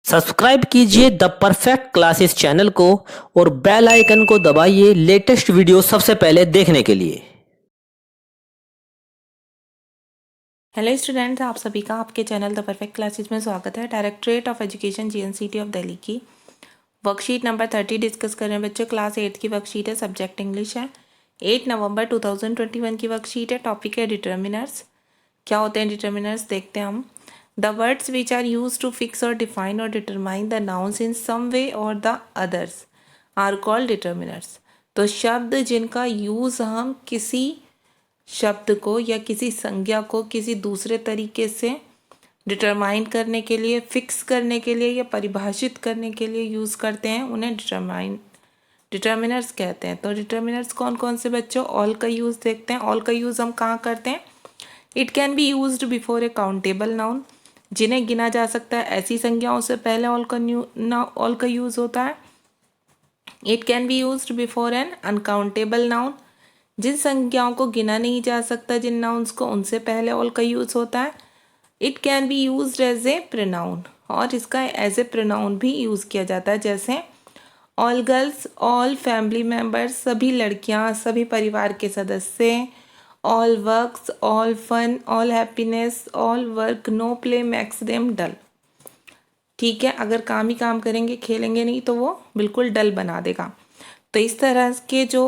Subscribe कीजिए the perfect classes channel को और बेल आइकन को दबाइए लेटेस्ट वीडियो सबसे पहले देखने के लिए। हेलो स्टूडेंट्स, आप सभी का आपके चैनल द परफेक्ट क्लासेस में स्वागत है। Directorate of education GNCT of Delhi की वर्कशीट नंबर 30 डिस्कस कर रहे हैं बच्चों। क्लास 8 की वर्कशीट है, सब्जेक्ट इंग्लिश है। 8 नवंबर 2021 की वर्कशीट है। टॉपिक है डिटर्मिनर्स। क्या होते हैं डिटर्मिनर्स, देखते हैं हम। The words which are use to fix or define or determine the nouns in some way और the others are called determiners. तो शब्द जिनका यूज़ हम किसी शब्द को या किसी संज्ञा को किसी दूसरे तरीके से डिटरमाइन करने के लिए, फिक्स करने के लिए या परिभाषित करने के लिए यूज़ करते हैं, उन्हें डिटर्मिनर्स कहते हैं। तो डिटर्मिनर्स कौन कौन से बच्चों, ऑल का यूज़ देखते हैं। ऑल का यूज़ हम कहाँ करते हैं। It can be used before A countable noun, जिन्हें गिना जा सकता है ऐसी संज्ञाओं से पहले ऑल का यूज़ होता है। It can be used before an uncountable noun, जिन संज्ञाओं को गिना नहीं जा सकता, जिन नाउन्स को, उनसे पहले ऑल का यूज़ होता है। It can be used as a pronoun, और इसका एज ए प्रोनाउन भी यूज़ किया जाता है, जैसे all girls, all family members, सभी लड़कियां, सभी परिवार के सदस्य। All works, all fun, all happiness, all work, no play makes them dull. ठीक है, अगर काम ही काम करेंगे, खेलेंगे नहीं, तो वो बिल्कुल डल बना देगा। तो इस तरह के जो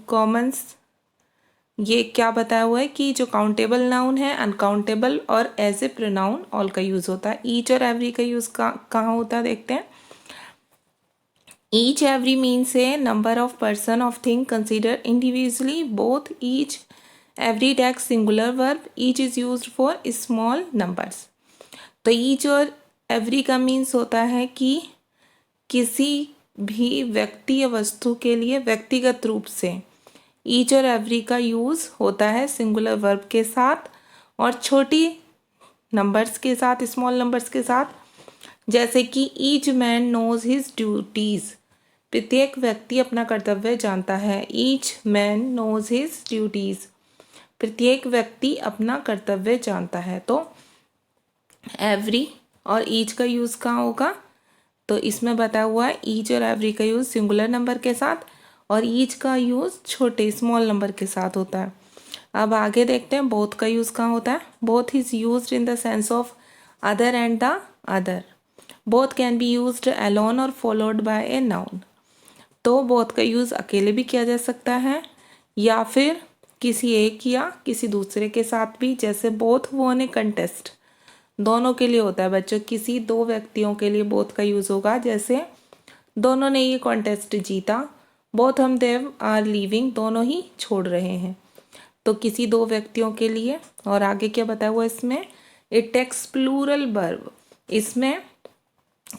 कॉमन्स, ये क्या बताया हुआ है कि जो काउंटेबल नाउन है, अनकाउंटेबल और एज ए प्रोनाउन ऑल का यूज़ होता है। ईच और एवरी का यूज़ कहाँ होता है, देखते हैं। Each every means a number of person of thing consider individually, both each every takes singular verb, each is used for small numbers. तो ईच और एवरी का मीन्स होता है कि किसी भी व्यक्ति या वस्तु के लिए व्यक्तिगत रूप से ईच और एवरी का यूज़ होता है सिंगुलर वर्ब के साथ और छोटी नंबर्स के साथ, स्मॉल नंबर्स के साथ। जैसे कि each man knows his duties, प्रत्येक व्यक्ति अपना कर्तव्य जानता है। Each man knows his duties, प्रत्येक व्यक्ति अपना कर्तव्य जानता है। तो एवरी और ईच का यूज़ कहाँ होगा, तो इसमें बताया हुआ है ईच और एवरी का यूज़ सिंगुलर नंबर के साथ और ईच का यूज़ छोटे स्मॉल नंबर के साथ होता है। अब आगे देखते हैं बोथ का यूज़ कहाँ होता है। Both is used in the sense of other and the other. Both can be used alone और फॉलोड बाय ए नाउन। तो बोथ का यूज़ अकेले भी किया जा सकता है या फिर किसी एक या किसी दूसरे के साथ भी, जैसे बोथ वॉन ए कंटेस्ट, दोनों के लिए होता है बच्चों। किसी दो व्यक्तियों के लिए बोथ का यूज़ होगा, जैसे दोनों ने ये कॉन्टेस्ट जीता। बोथ हम देव आर लीविंग, दोनों ही छोड़ रहे हैं। तो किसी दो व्यक्तियों के लिए। और आगे क्या बताया हुआ इसमें, इट टेक्स प्लूरल वर्ब। इसमें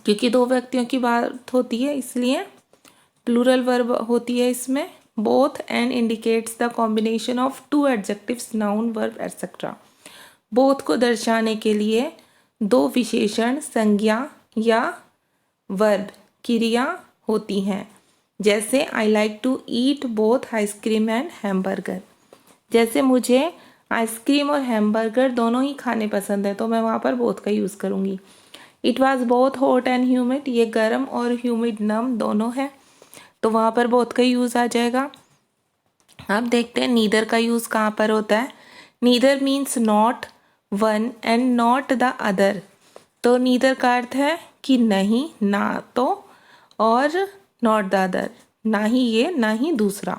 क्योंकि दो व्यक्तियों की बात होती है इसलिए प्लूरल वर्ब होती है इसमें। Both and indicates the combination of two adjectives, noun, verb etcetera. Both को दर्शाने के लिए दो विशेषण, संज्ञा या वर्ब, क्रिया होती हैं। जैसे I like to eat both ice cream and hamburger. जैसे मुझे आइसक्रीम और हैमबर्गर दोनों ही खाने पसंद है, तो मैं वहाँ पर बोथ का यूज़ करूँगी। It was both hot and humid, ये गर्म और ह्यूमिड, नम दोनों है, तो वहाँ पर बोथ का यूज़ आ जाएगा। अब देखते हैं नीदर का यूज़ कहाँ पर होता है। Neither means not one and not the other. तो नीदर का अर्थ है कि नहीं, ना तो, और नॉट द अदर, ना ही ये ना ही दूसरा।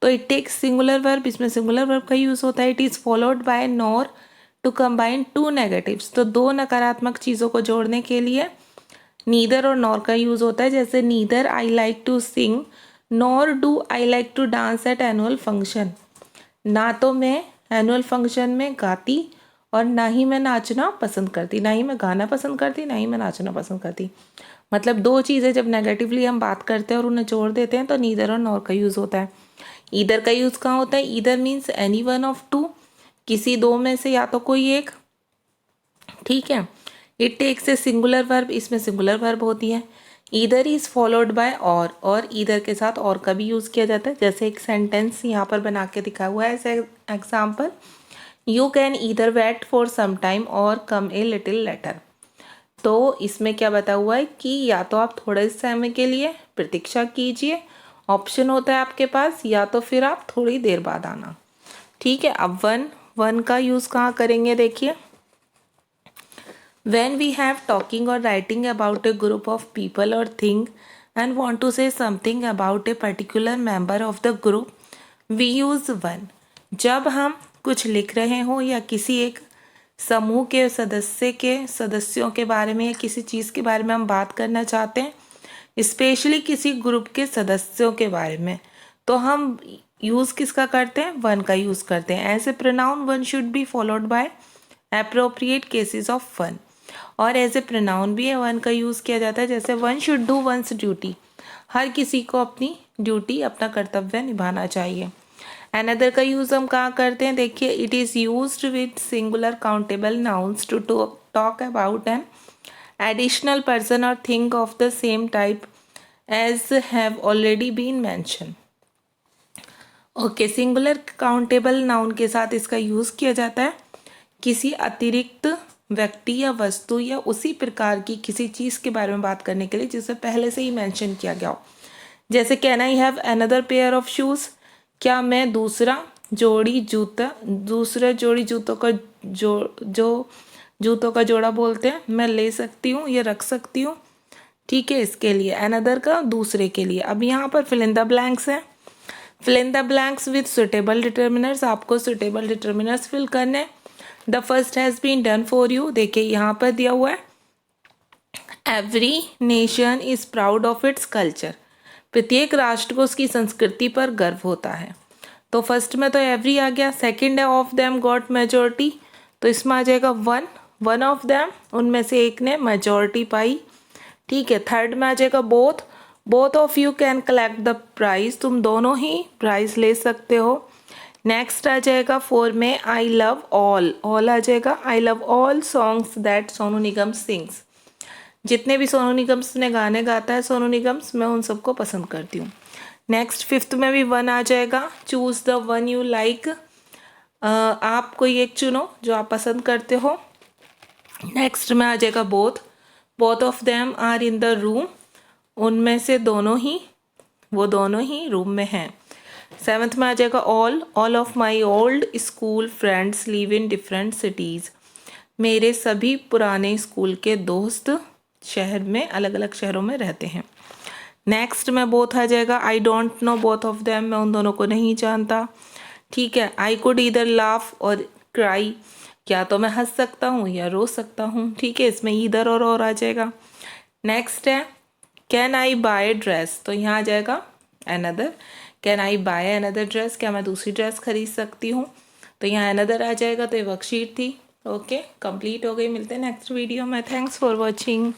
तो इट टेक्स सिंगुलर वर्ब, इसमें सिंगुलर वर्ब का यूज़ होता है। It is followed by nor to combine two negatives. तो दो नकारात्मक चीज़ों को जोड़ने के लिए नीदर और नॉर का यूज़ होता है। जैसे neither I like to sing nor do I like to dance at annual function. ना तो मैं एनुअल फंक्शन में गाती और ना ही मैं नाचना पसंद करती, ना ही मैं गाना पसंद करती, ना ही मैं नाचना पसंद करती। मतलब दो चीज़ें जब नेगेटिवली हम बात करते हैं और उन्हें जोड़ देते हैं तो नीदर और नॉर का यूज़ होता है। ईदर का यूज़ कहाँ होता है। Either means any one of two, किसी दो में से या तो कोई एक। ठीक है। It takes a singular verb, इसमें सिंगुलर वर्ब होती है। Either is followed by or either के साथ और का भी यूज़ किया जाता है। जैसे एक सेंटेंस यहाँ पर बना के दिखा हुआ है as example, you can either wait for some time or come a little letter. तो इसमें क्या बता हुआ है कि या तो आप थोड़े समय के लिए प्रतीक्षा कीजिए, ऑप्शन होता है आपके पास, या तो फिर आप थोड़ी देर बाद आना। ठीक है, अब वन का यूज़ कहाँ करेंगे देखिए। When we have talking or writing about a group of people or thing and want to say something about a particular member of the group, we use one. जब हम कुछ लिख रहे हों या किसी एक समूह के सदस्यों के बारे में या किसी चीज़ के बारे में हम बात करना चाहते हैं, स्पेशली किसी ग्रुप के सदस्यों के बारे में, तो हम यूज़ किसका करते हैं? वन का यूज़ करते हैं। As a pronoun one should be followed by appropriate cases of one. और एज ए प्रोनाउन भी वन का यूज़ किया जाता है, जैसे one should do one's duty, हर किसी को अपनी ड्यूटी, अपना कर्तव्य निभाना चाहिए। अनदर का यूज़ हम कहाँ करते हैं देखिए, it is used with singular countable nouns to talk about an additional person और thing of the same type as have already been mention. Okay, singular countable noun के साथ इसका यूज़ किया जाता है किसी अतिरिक्त व्यक्ति या वस्तु या उसी प्रकार की किसी चीज़ के बारे में बात करने के लिए जिसे पहले से ही मेंशन किया गया हो। जैसे can I have another pair of shoes, क्या मैं दूसरा जोड़ी जूतों का जो जूतों का जोड़ा बोलते हैं, मैं ले सकती हूँ या रख सकती हूँ। ठीक है, इसके लिए अनदर का दूसरे के लिए। अब यहाँ पर फिल इन द ब्लैंक्स है, fill in the blanks with suitable determiners, आपको सुटेबल डिटर्मिनर्स फिल करने। The first has been done for you, देखिए यहाँ पर दिया हुआ है every nation is proud of its culture, प्रत्येक राष्ट्र को उसकी संस्कृति पर गर्व होता है। तो फर्स्ट में तो एवरी आ गया। सेकंड है ऑफ देम गॉट मेजॉरिटी, तो इसमें आ जाएगा वन ऑफ देम, उनमें से एक ने मेजॉरिटी पाई। ठीक है, थर्ड में आ जाएगा both of you can collect the prize, तुम दोनों ही प्राइज ले सकते हो। नेक्स्ट आ जाएगा 4 में आई लव ऑल आ जाएगा, I love all songs that Sonu Nigam sings, जितने भी सोनू निगम ने गाने गाता है सोनू निगम, मैं उन सबको पसंद करती हूँ। नेक्स्ट 5th में भी वन आ जाएगा, choose the one you like, आप कोई एक चुनो जो आप पसंद करते हो। नेक्स्ट में आ जाएगा both of them are in the room, उनमें से दोनों ही रूम में हैं। 7th में आ जाएगा all of my old school friends live in different cities, मेरे सभी पुराने स्कूल के दोस्त शहर में अलग अलग शहरों में रहते हैं। नेक्स्ट में बोथ आ जाएगा, I don't know both of them, मैं उन दोनों को नहीं जानता। ठीक है, आई कुड ईदर लाफ और क्राई, क्या तो मैं हंस सकता हूँ या रो सकता हूँ। ठीक है, इसमें ईदर और आ जाएगा। नेक्स्ट है कैन आई बाय ड्रेस, तो यहाँ आ जाएगा another, can I by another dress, क्या मैं दूसरी ड्रेस खरीद सकती हूँ, तो यहाँ अनदर आ जाएगा। तो ये वर्कशीट थी। ओके, कंप्लीट हो गई, मिलते हैं नेक्स्ट वीडियो में। Thanks for watching.